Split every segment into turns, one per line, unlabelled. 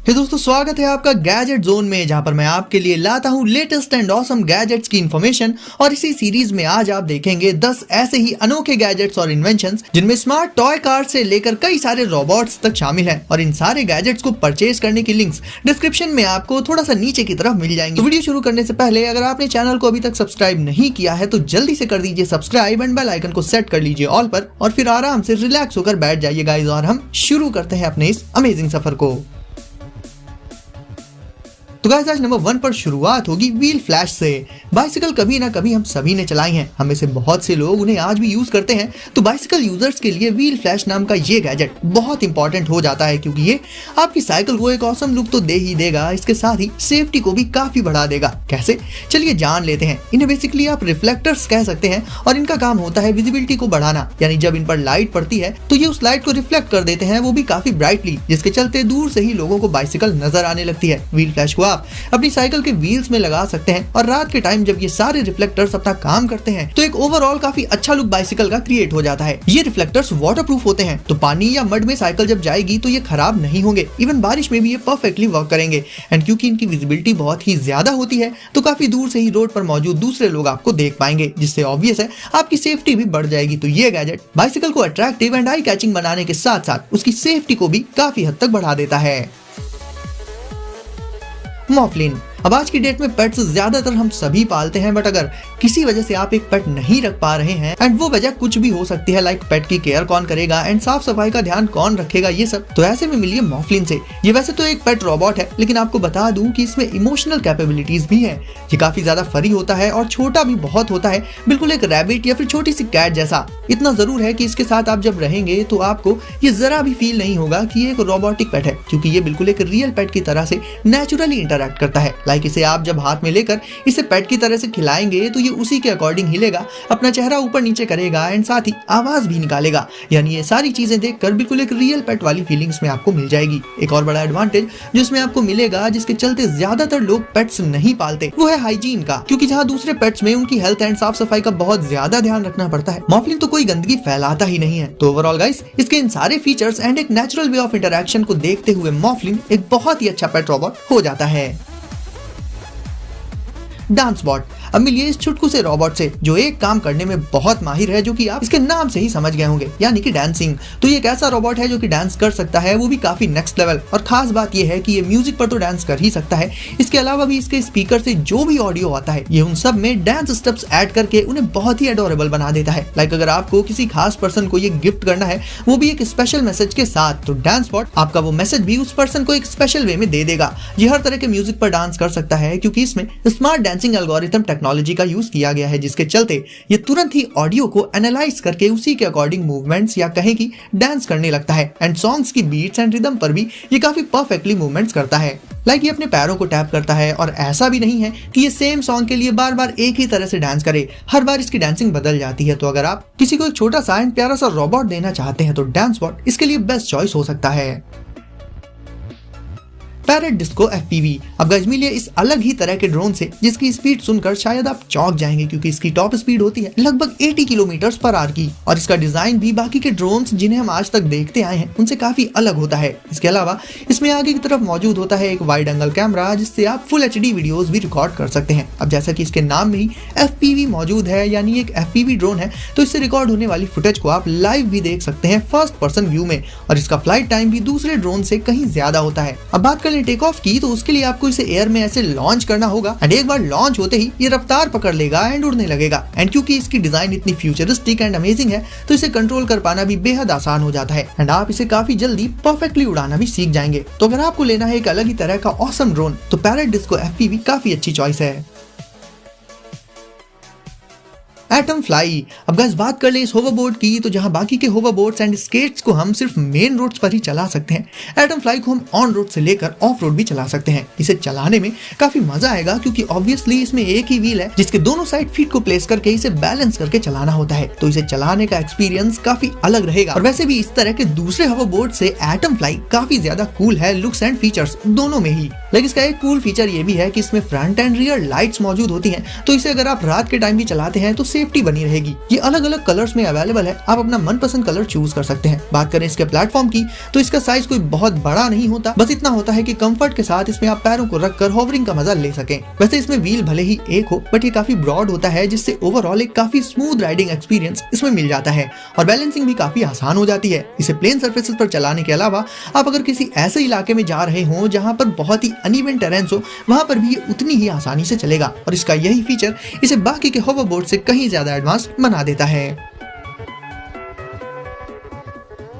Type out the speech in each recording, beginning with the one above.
दोस्तों, स्वागत है आपका गैजेट जोन में, जहां पर मैं आपके लिए लाता हूं लेटेस्ट एंड ऑसम गैजेट्स की इन्फॉर्मेशन। और इसी सीरीज में आज आप देखेंगे 10 ऐसे ही अनोखे गैजेट्स और इन्वेंशंस जिनमें स्मार्ट टॉय कार से लेकर कई सारे रोबोट्स तक शामिल हैं। और इन सारे गैजेट्स को परचेज करने की लिंक्स डिस्क्रिप्शन में आपको थोड़ा सा नीचे की तरफ मिल जाएंगे। तो वीडियो शुरू करने से पहले अगर आपने चैनल को अभी तक सब्सक्राइब नहीं किया है तो जल्दी से कर दीजिए सब्सक्राइब एंड बेल आइकन को सेट कर लीजिए ऑल पर, और फिर आराम से रिलैक्स होकर बैठ जाइए गाइस, और हम शुरू करते हैं अपने इस अमेजिंग सफर को। तो गाइस, आज नंबर 1 पर शुरुआत होगी व्हील फ्लैश से। बाइसिकल कभी ना कभी हम सभी ने चलाई हैं, हमें से बहुत से लोग उन्हें आज भी यूज करते हैं। तो बाइसिकल यूजर्स के लिए व्हील फ्लैश नाम का ये गैजेट बहुत इंपॉर्टेंट हो जाता है, क्योंकि ये आपकी साइकिल को एक ऑसम लुक तो दे ही देगा, इसके साथ ही सेफ्टी को भी काफी बढ़ा देगा। कैसे, चलिए जान लेते हैं। इन्हें बेसिकली आप रिफ्लेक्टर्स कह सकते हैं, और इनका काम होता है विजिबिलिटी को बढ़ाना। यानी जब इन पर लाइट पड़ती है तो ये उस लाइट को रिफ्लेक्ट कर देते हैं, वो भी काफी ब्राइटली, जिसके चलते दूर से ही लोगों को बाइसिकल नजर आने लगती है। व्हील फ्लैश को आप अपनी साइकिल के व्हील्स में लगा सकते हैं, और रात के टाइम जब ये सारे रिफ्लेक्टर्स अपना काम करते हैं तो एक ओवरऑल काफी अच्छा लुक बाइसिकल का क्रिएट हो जाता है। ये रिफ्लेक्टर्स वाटरप्रूफ होते हैं, तो पानी या मड में साइकिल जब जाएगी तो ये खराब नहीं होंगे। इवन बारिश में भी ये परफेक्टली वर्क करेंगे। एंड क्योंकि इनकी विजिबिलिटी बहुत ही ज्यादा होती है तो काफी दूर से ही रोड पर मौजूद दूसरे लोग आपको देख पाएंगे, जिससे ऑब्वियस है आपकी सेफ्टी भी बढ़ जाएगी। तो ये गैजेट बाइसिकल को अट्रैक्टिव एंड आई कैचिंग बनाने के साथ साथ उसकी सेफ्टी को भी काफी हद तक बढ़ा देता है। मॉफलिन। अब आज की डेट में पेट्स ज्यादातर हम सभी पालते हैं, बट अगर किसी वजह से आप एक पेट नहीं रख पा रहे हैं, एंड वो वजह कुछ भी हो सकती है, लाइक पेट की केयर कौन करेगा एंड साफ सफाई का ध्यान कौन रखेगा, ये सब, तो ऐसे में मिलिए मॉफलिन से। ये वैसे तो एक पेट रोबोट है, लेकिन आपको बता दूं कि इसमें इमोशनल कैपेबिलिटीज भी है। ये काफी ज्यादा फरी होता है और छोटा भी बहुत होता है, बिल्कुल एक रैबिट या फिर छोटी सी कैट जैसा। इतना जरूर है कि इसके साथ आप जब रहेंगे तो आपको ये जरा भी फील नहीं होगा कि ये एक रोबोटिक पेट है, क्योंकि ये बिल्कुल एक रियल पेट की तरह से नेचुरली इंटरैक्ट करता है। लाइक इसे आप जब हाथ में लेकर इसे पेट की तरह से खिलाएंगे तो ये उसी के अकॉर्डिंग हिलेगा, अपना चेहरा ऊपर नीचे करेगा एंड साथ ही आवाज भी निकालेगा। यानी ये सारी चीजें देखकर बिल्कुल एक रियल पेट वाली फीलिंग्स में आपको मिल जाएगी। एक और बड़ा एडवांटेज जो इसमें आपको मिलेगा, जिसके चलते ज्यादातर लोग पेट्स नहीं पालते, वो है हाइजीन का, क्योंकि जहाँ दूसरे पेट्स में उनकी हेल्थ एंड साफ सफाई का बहुत ज्यादा ध्यान रखना पड़ता है, मॉफलिन तो कोई गंदगी फैलाता ही नहीं है। तो ओवरऑल गाइस, इसके इन सारे फीचर्स एंड एक नेचुरल वे ऑफ इंटरैक्शन को देखते हुए मॉफलिन एक बहुत ही अच्छा पेट रोबोट हो जाता है। Dance bot. अब मिलिए इस छुटकू से रोबोट से जो एक काम करने में बहुत माहिर है, जो कि आप इसके नाम से ही समझ गए होंगे, यानी कि डांसिंग। तो ये एक ऐसा रोबोट है जो कि डांस कर सकता है, वो भी काफी नेक्स्ट लेवल। और खास बात ये है कि ये म्यूजिक पर तो डांस कर ही सकता है, इसके अलावा भी इसके स्पीकर से जो भी ऑडियो आता है ये उन सब में डांस स्टेप्स ऐड करके उन्हें बहुत ही एडोरेबल बना देता है। लाइक अगर आपको किसी खास पर्सन को ये गिफ्ट करना है, वो भी एक स्पेशल मैसेज के साथ, तो डांस बॉट आपका वो मैसेज भी उस पर्सन को एक स्पेशल वे में दे देगा। ये हर तरह के म्यूजिक पर डांस कर सकता है, क्योंकि इसमें स्मार्ट डांसिंग एल्गोरिथम टेक्नोलॉजी का यूज किया गया है, जिसके चलते ये तुरंत ही ऑडियो को एनालाइज करके उसी के अकॉर्डिंग मूवमेंट्स या कहें कि डांस करने लगता है। एंड सॉन्ग्स की बीट्स एंड रिदम पर भी ये काफी परफेक्टली मूवमेंट्स करता है। लाइक ये अपने पैरों को टैप करता है, और ऐसा भी नहीं है कि ये सेम सॉन्ग के लिए बार बार एक ही तरह से डांस करे, हर बार इसकी डांसिंग बदल जाती है। तो अगर आप किसी को एक छोटा सा एंड प्यारा सा रोबोट देना चाहते हैं तो डांस बॉट इसके लिए बेस्ट चॉइस हो सकता है। Parrot disco FPV। अब गाइस मिलिए इस अलग ही तरह के ड्रोन से, जिसकी स्पीड सुनकर शायद आप चौंक जाएंगे, क्योंकि इसकी टॉप स्पीड होती है लगभग 80 किलोमीटर पर आवर की। और इसका डिजाइन भी बाकी के ड्रोन्स जिन्हें हम आज तक देखते आए हैं उनसे काफी अलग होता है। इसके अलावा इसमें आगे की तरफ मौजूद होता है एक वाइड एंगल कैमरा, जिससे आप फुल HD वीडियोस भी रिकॉर्ड कर सकते हैं। अब जैसा कि इसके नाम में ही FPV मौजूद है, यानी एक FPV ड्रोन है, तो इससे रिकॉर्ड होने वाली फुटेज को आप लाइव भी देख सकते हैं फर्स्ट पर्सन व्यू में। और इसका फ्लाइट टाइम भी दूसरे ड्रोन से कहीं ज्यादा होता है। अब बात करें टेक ऑफ की, तो उसके लिए आपको इसे एयर में ऐसे लॉन्च करना होगा, एंड एक बार लॉन्च होते ही ये रफ्तार पकड़ लेगा एंड उड़ने लगेगा। एंड क्योंकि इसकी डिजाइन इतनी फ्यूचरिस्टिक एंड अमेजिंग है, तो इसे कंट्रोल कर पाना भी बेहद आसान हो जाता है, एंड आप इसे काफी जल्दी परफेक्टली उड़ाना भी सीख जाएंगे। तो अगर आपको लेना है एक अलग ही तरह का ऑसम ड्रोन, तो पैरेट डिस्को FPV काफी अच्छी चॉइस है। Atom fly. अब गाइस बात कर ले इस होवरबोर्ड की, तो जहां बाकी के होवरबोर्ड्स एंड स्केट्स को हम सिर्फ मेन रोड्स पर ही चला सकते हैं, एटम फ्लाई को हम ऑन रोड से लेकर ऑफ रोड भी चला सकते हैं। इसे चलाने में काफी मजा आएगा, क्योंकि ऑब्वियसली इसमें एक ही व्हील है, जिसके दोनों साइड फीट को प्लेस करके इसे बैलेंस करके चलाना होता है। तो इसे चलाने का एक्सपीरियंस काफी अलग रहेगा। और वैसे भी इस तरह के दूसरे होवरबोर्ड से एटम फ्लाई काफी ज्यादा कूल है, लुक्स एंड फीचर्स दोनों में ही। लेकिन इसका एक कूल फीचर ये भी है कि इसमें फ्रंट एंड रियर लाइट्स मौजूद होती हैं, तो इसे अगर आप रात के टाइम भी चलाते हैं तो सेफ्टी बनी रहेगी। ये अलग अलग कलर्स में अवेलेबल है, आप अपना मनपसंद कलर चूज कर सकते हैं। बात करें इसके प्लेटफॉर्म की तो इसका साइज कोई बहुत बड़ा नहीं होता, बस इतना होता है कि कंफर्ट के साथ इसमें आप पैरों को रखकर होवरिंग का मजा ले सकें। वैसे इसमें व्हील भले ही एक हो बट ये काफी ब्रॉड होता है, जिससे ओवरऑल एक काफी स्मूथ राइडिंग एक्सपीरियंस इसमें मिल जाता है और बैलेंसिंग भी काफी आसान हो जाती है। इसे प्लेन सर्फेसेस पर चलाने के अलावा आप अगर किसी ऐसे इलाके में जा रहे हो जहां पर बहुत ही अनइवन टेरेंस हो, वहां पर भी ये उतनी ही आसानी से चलेगा और इसका यही फीचर इसे बाकी के होवरबोर्ड से कहीं ज्यादा एडवांस बना देता है।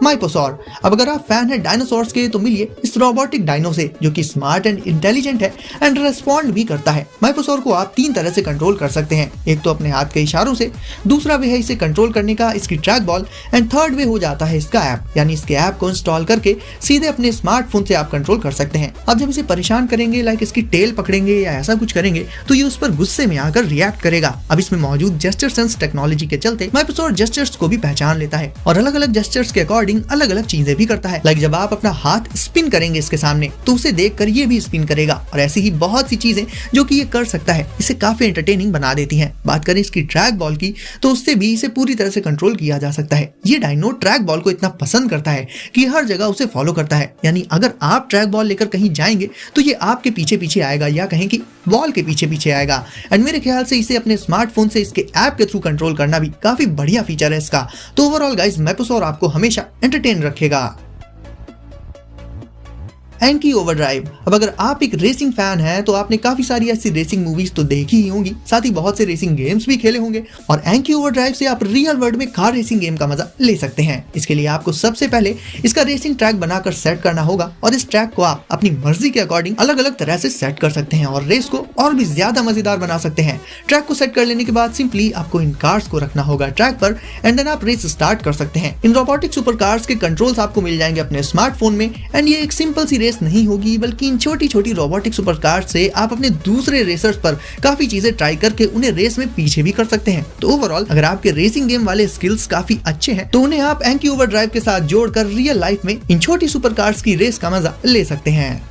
माइपोसॉर। अब अगर आप फैन हैं डायनासोर्स के तो मिलिए इस रोबोटिक डायनो से, जो कि स्मार्ट एंड इंटेलिजेंट है एंड रेस्पॉन्ड भी करता है। माइपोसॉर को आप 3 तरह से कंट्रोल कर सकते हैं, एक तो अपने हाथ के इशारों से, दूसरा वे है इसे कंट्रोल करने का इसकी track ball, and third way हो जाता है इसका ऐप, यानी इसके ऐप को इंस्टॉल करके सीधे अपने स्मार्टफोन से आप कंट्रोल कर सकते हैं। अब जब इसे परेशान करेंगे, लाइक इसकी टेल पकड़ेंगे या ऐसा कुछ करेंगे, तो ये उस पर गुस्से में आकर रिएक्ट करेगा। अब इसमें मौजूद जेस्चर सेंस टेक्नोलॉजी के चलते माइपोसॉर जेस्चर्स को भी पहचान लेता है और अलग अलग जेस्चर्स के अकॉर्डिंग अलग अलग चीजें भी करता है। लाइक जब आप अपना हाथ स्पिन करेंगे इसके सामने तो उसे देखकर ये भी स्पिन करेगा और ऐसी ही बहुत सी चीजें जो कि ये कर सकता है, इसे काफी एंटरटेनिंग बना देती हैं। बात करें इसकी ट्रैक बॉल की तो उससे भी इसे पूरी तरह से कंट्रोल किया जा सकता है। ये डायनो ट्रैक बॉल को इतना पसंद करता है कि हर जगह उसे फॉलो करता है, यानी अगर आप ट्रैक बॉल लेकर कहीं जाएंगे तो ये आपके पीछे पीछे आएगा या कहें कि बॉल के पीछे पीछे आएगा। एंड मेरे ख्याल से इसे अपने स्मार्टफोन से इसके ऐप के थ्रू कंट्रोल करना भी काफी बढ़िया फीचर है इसका। तो ओवरऑल गाइस, माइपोसॉर आपको हमेशा एंटरटेन रखेगा। एंकी ओवरड्राइव। अब अगर आप एक रेसिंग फैन हैं तो आपने काफी सारी ऐसी रेसिंग मूवीज तो देखी ही होंगी, साथ ही बहुत से रेसिंग गेम्स भी खेले होंगे और एंकी ओवरड्राइव से आप रियल वर्ल्ड में कार रेसिंग गेम का मजा ले सकते हैं। इसके लिए आपको सबसे पहले इसका रेसिंग ट्रैक बनाकर सेट करना होगा और इस ट्रैक को आप अपनी मर्जी के अकॉर्डिंग अलग अलग तरह से सेट कर सकते हैं और रेस को और भी ज्यादा मजेदार बना सकते हैं। ट्रैक को सेट कर लेने के बाद सिंपली आपको इन कार्स को रखना होगा ट्रैक पर एंड देन आप रेस स्टार्ट कर सकते हैं। इन रोबोटिक सुपर कार्स के कंट्रोल्स आपको मिल जाएंगे अपने स्मार्टफोन में एंड ये एक सिंपल सी रेस नहीं होगी, बल्कि इन छोटी छोटी रोबोटिक सुपर कार्स से आप अपने दूसरे रेसर्स पर काफी चीजें ट्राई करके उन्हें रेस में पीछे भी कर सकते हैं। तो ओवरऑल अगर आपके रेसिंग गेम वाले स्किल्स काफी अच्छे हैं तो उन्हें आप एंकी ओवरड्राइव के साथ जोड़कर रियल लाइफ में इन छोटी सुपर कार्स की रेस का मजा ले सकते हैं।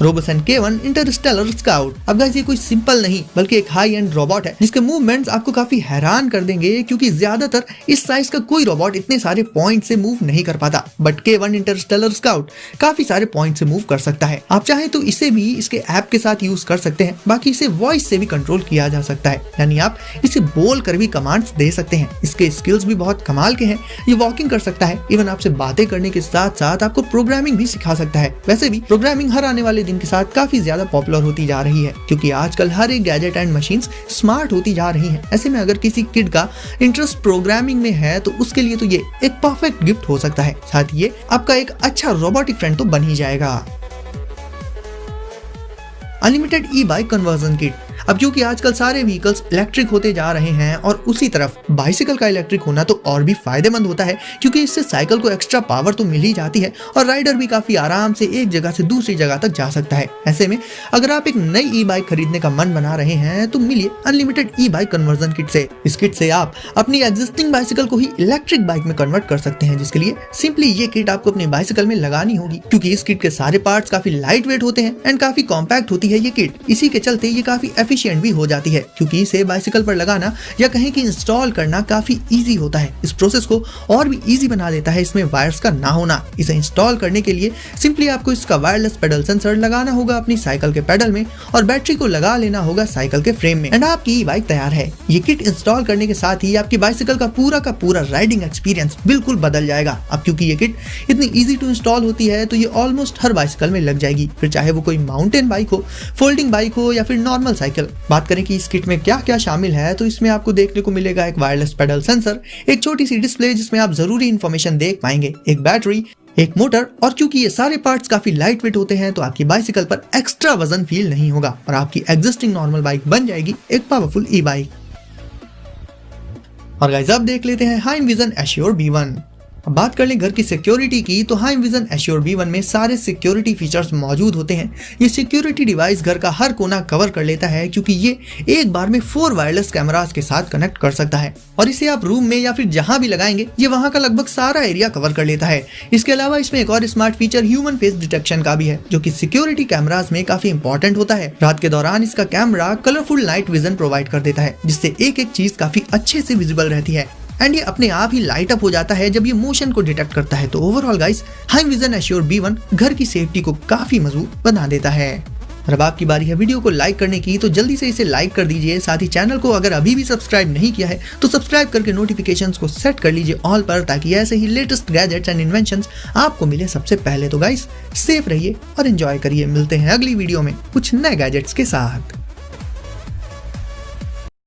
रोबोसन K1 इंटरस्टेलर स्काउट। अब गाइस, ये कोई सिंपल नहीं बल्कि एक हाई एंड रोबोट है जिसके मूवमेंट्स आपको काफी हैरान कर देंगे, क्योंकि ज्यादातर इस साइज का कोई रोबोट इतने सारे पॉइंट से मूव नहीं कर पाता, बट K1 इंटरस्टेलर स्काउट काफी सारे पॉइंट से मूव कर सकता है। आप चाहे तो इसे भी इसके ऐप के साथ यूज कर सकते हैं, बाकी इसे वॉइस से भी कंट्रोल किया जा सकता है, यानी आप इसे बोल कर भी कमांड्स दे सकते हैं। इसके स्किल्स भी बहुत कमाल के हैं, ये वॉकिंग कर सकता है, इवन आपसे बातें करने के साथ साथ आपको प्रोग्रामिंग भी सिखा सकता है। वैसे भी प्रोग्रामिंग हर आने वाले दिन के साथ काफी ज्यादा पॉपुलर होती जा रही है, क्योंकि आजकल हर एक गैजेट एंड मशीन्स स्मार्ट होती जा रही हैं। ऐसे में अगर किसी किड का इंटरेस्ट प्रोग्रामिंग में है तो उसके लिए तो ये एक परफेक्ट गिफ्ट हो सकता है, साथ ही ये आपका एक अच्छा रोबोटिक फ्रेंड तो बन ही जाएगा। अनलिमिटेड ई बाइक कन्वर्जन किट। अब क्योंकि आजकल सारे व्हीकल्स इलेक्ट्रिक होते जा रहे हैं और उसी तरफ बाइसिकल का इलेक्ट्रिक होना तो और भी फायदेमंद होता है, क्योंकि इससे साइकिल को एक्स्ट्रा पावर तो मिल ही जाती है और राइडर भी काफी आराम से एक जगह से दूसरी जगह तक जा सकता है। ऐसे में अगर आप एक नई ई बाइक खरीदने का मन बना रहे हैं तो मिलिए अनलिमिटेड ई बाइक कन्वर्जन किट से। इस किट से आप अपनी एग्जिस्टिंग बाइसिकल को ही इलेक्ट्रिक बाइक में कन्वर्ट कर सकते हैं, जिसके लिए सिंपली ये किट आपको अपनी बाइसिकल में लगानी होगी। क्योंकि इस किट के सारे पार्ट्स काफी लाइट वेट होते हैं एंड काफी कॉम्पैक्ट होती है ये किट, इसी के चलते ये काफी एफिशिएंट भी हो जाती है, क्योंकि इसे बाइसिकल पर लगाना या कहें कि इंस्टॉल करना काफी इजी होता है। इस प्रोसेस को और भी इजी बना देता है इसमें वायर्स का ना होना। इसे इंस्टॉल करने के लिए सिंपली आपको इसका वायरलेस पेडल सेंसर लगाना होगा अपनी साइकिल के पेडल में और बैटरी को लगा लेना होगा साइकिल के फ्रेम में एंड आपकी बाइक तैयार है। ये किट इंस्टॉल करने के साथ ही आपकी बाइसिकल का पूरा राइडिंग एक्सपीरियंस बिल्कुल बदल जाएगा। अब क्योंकि ये किट इतनी इजी टू इंस्टॉल होती है तो ये ऑलमोस्ट हर बाइसिकल में लग जाएगी, फिर चाहे वो कोई माउंटेन बाइक हो, फोल्डिंग बाइक हो या फिर नॉर्मल साइकिल। बात करें कि इस किट में क्या क्या शामिल है तो इसमें आपको देखने को मिलेगा एक वायरलेस पेडल सेंसर, एक छोटी सी डिस्प्ले जिसमें आप जरूरी इंफॉर्मेशन देख पाएंगे, एक बैटरी, एक मोटर और क्योंकि ये सारे पार्ट्स काफी लाइट वेट होते हैं तो आपकी बाइसिकल पर एक्स्ट्रा वजन फील नहीं होगा और आपकी एग्जिस्टिंग नॉर्मल बाइक बन जाएगी एक पावरफुल ई बाइक। और गाइस अब देख लेते हैं हाइविजन एश्योर B1। अब बात कर लें घर की सिक्योरिटी की, तो हाइम विजन एश्योर V1 में सारे सिक्योरिटी फीचर्स मौजूद होते हैं। ये सिक्योरिटी डिवाइस घर का हर कोना कवर कर लेता है, क्योंकि ये एक बार में 4 वायरलेस कैमरास के साथ कनेक्ट कर सकता है और इसे आप रूम में या फिर जहां भी लगाएंगे ये वहां का लगभग सारा एरिया कवर कर लेता है। इसके अलावा इसमें एक और smart feature human face detection का भी है, जो कि सिक्योरिटी कैमरास में काफी इंपॉर्टेंट होता है। रात के दौरान इसका camera colourful night vision provide कर देता है, जिससे एक एक चीज काफी अच्छे से विजिबल रहती है एंड ये अपने आप ही लाइट अप हो जाता है जब ये मोशन को डिटेक्ट करता है। तो overall guys, hymn vision assure V1 घर की सेफ्टी को काफी मजबूत बना देता है। और अब आपकी बारी है वीडियो को लाइक करने की, तो जल्दी से इसे लाइक कर दीजिए। साथ ही चैनल को अगर अभी भी सब्सक्राइब नहीं किया है तो सब्सक्राइब करके नोटिफिकेशंस को सेट कर लीजिए ऑल पर, ताकि ऐसे ही लेटेस्ट गैजेट्स एंड इन्वेंशंस आपको मिले सबसे पहले। तो गाइस, सेफ रहिए और एंजॉय करिए। मिलते हैं अगली वीडियो में कुछ नए गैजेट्स के साथ।